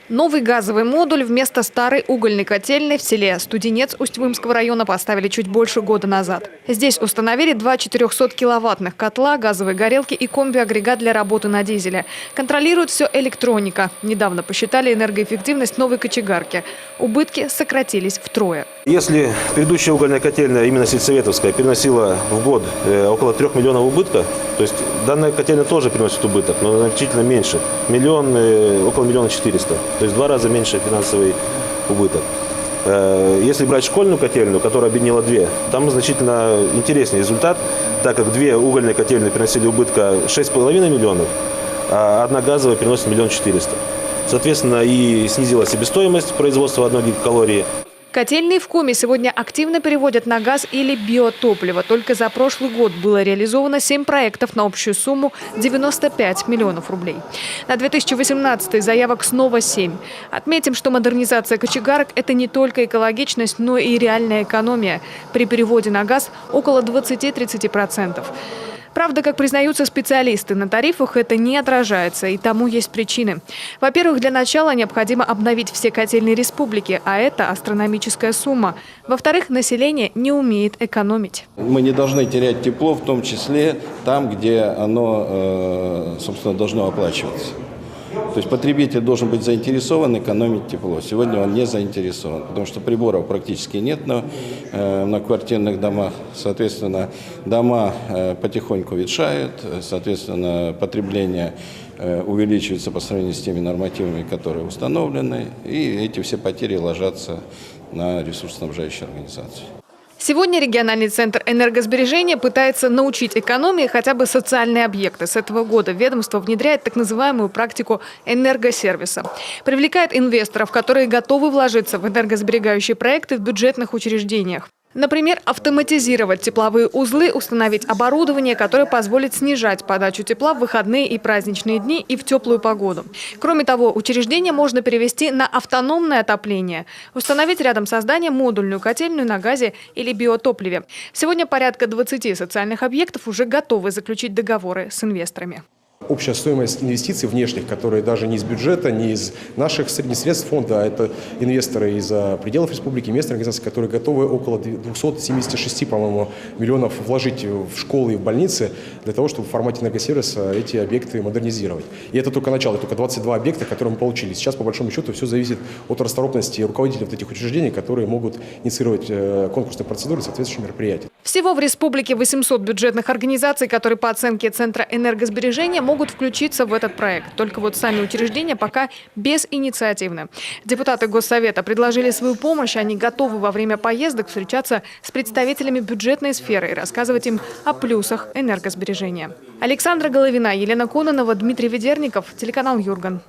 Новый газовый модуль вместо старой угольной котельной в селе Студенец Усть-Вымского района поставили чуть больше года назад. Здесь установили два 400-киловаттных котла, газовые горелки и комби-агрегат для работы на дизеле. Контролирует все электроника. Недавно посчитали энергоэффективность новой кочегарки. Убытки сократились втрое. Если предыдущая угольная котельная, именно сельсоветовская, переносила в год около 3 миллионов убытка, то есть данная котельная тоже приносит убыток, но значительно меньше. Около 1 400 000. То есть в 2 раза меньше финансовый убыток. Если брать школьную котельную, которая объединила две, там значительно интереснее результат, так как две угольные котельные приносили убытка 6,5 миллионов, а одна газовая приносит 1 400 000. Соответственно, и снизилась себестоимость производства 1 гигакалории. Котельные в Коми сегодня активно переводят на газ или биотопливо. Только за прошлый год было реализовано 7 проектов на общую сумму 95 миллионов рублей. На 2018 заявок снова 7. Отметим, что модернизация кочегарок – это не только экологичность, но и реальная экономия. При переводе на газ около 20–30%. Правда, как признаются специалисты, на тарифах это не отражается, и тому есть причины. Во-первых, для начала необходимо обновить все котельные республики, а это астрономическая сумма. Во-вторых, население не умеет экономить. Мы не должны терять тепло, в том числе там, где оно, собственно, должно оплачиваться. То есть потребитель должен быть заинтересован экономить тепло. Сегодня он не заинтересован, потому что приборов практически нет на многоквартирных домах. Соответственно, дома потихоньку ветшают, соответственно, потребление увеличивается по сравнению с теми нормативами, которые установлены, и эти все потери ложатся на ресурсоснабжающие организации. Сегодня региональный центр энергосбережения пытается научить экономии хотя бы социальные объекты. С этого года ведомство внедряет так называемую практику энергосервиса. Привлекает инвесторов, которые готовы вложиться в энергосберегающие проекты в бюджетных учреждениях. Например, автоматизировать тепловые узлы, установить оборудование, которое позволит снижать подачу тепла в выходные и праздничные дни и в теплую погоду. Кроме того, учреждение можно перевести на автономное отопление, установить рядом со зданием модульную котельную на газе или биотопливе. Сегодня порядка 20 социальных объектов уже готовы заключить договоры с инвесторами. Общая стоимость инвестиций внешних, которые даже не из бюджета, не из наших средств фонда, а это инвесторы из-за пределов республики, местные организации, которые готовы около 276, по-моему, миллионов вложить в школы и в больницы для того, чтобы в формате энергосервиса эти объекты модернизировать. И это только начало, это только 22 объекта, которые мы получили. Сейчас, по большому счету, все зависит от расторопности руководителей этих учреждений, которые могут инициировать конкурсные процедуры и соответствующие мероприятия. Всего в республике 800 бюджетных организаций, которые по оценке Центра энергосбережения могут включиться в этот проект. Только вот сами учреждения пока безинициативны. Депутаты Госсовета предложили свою помощь. Они готовы во время поездок встречаться с представителями бюджетной сферы и рассказывать им о плюсах энергосбережения. Александра Головина, Елена Кононова, Дмитрий Ведерников, телеканал Юрган.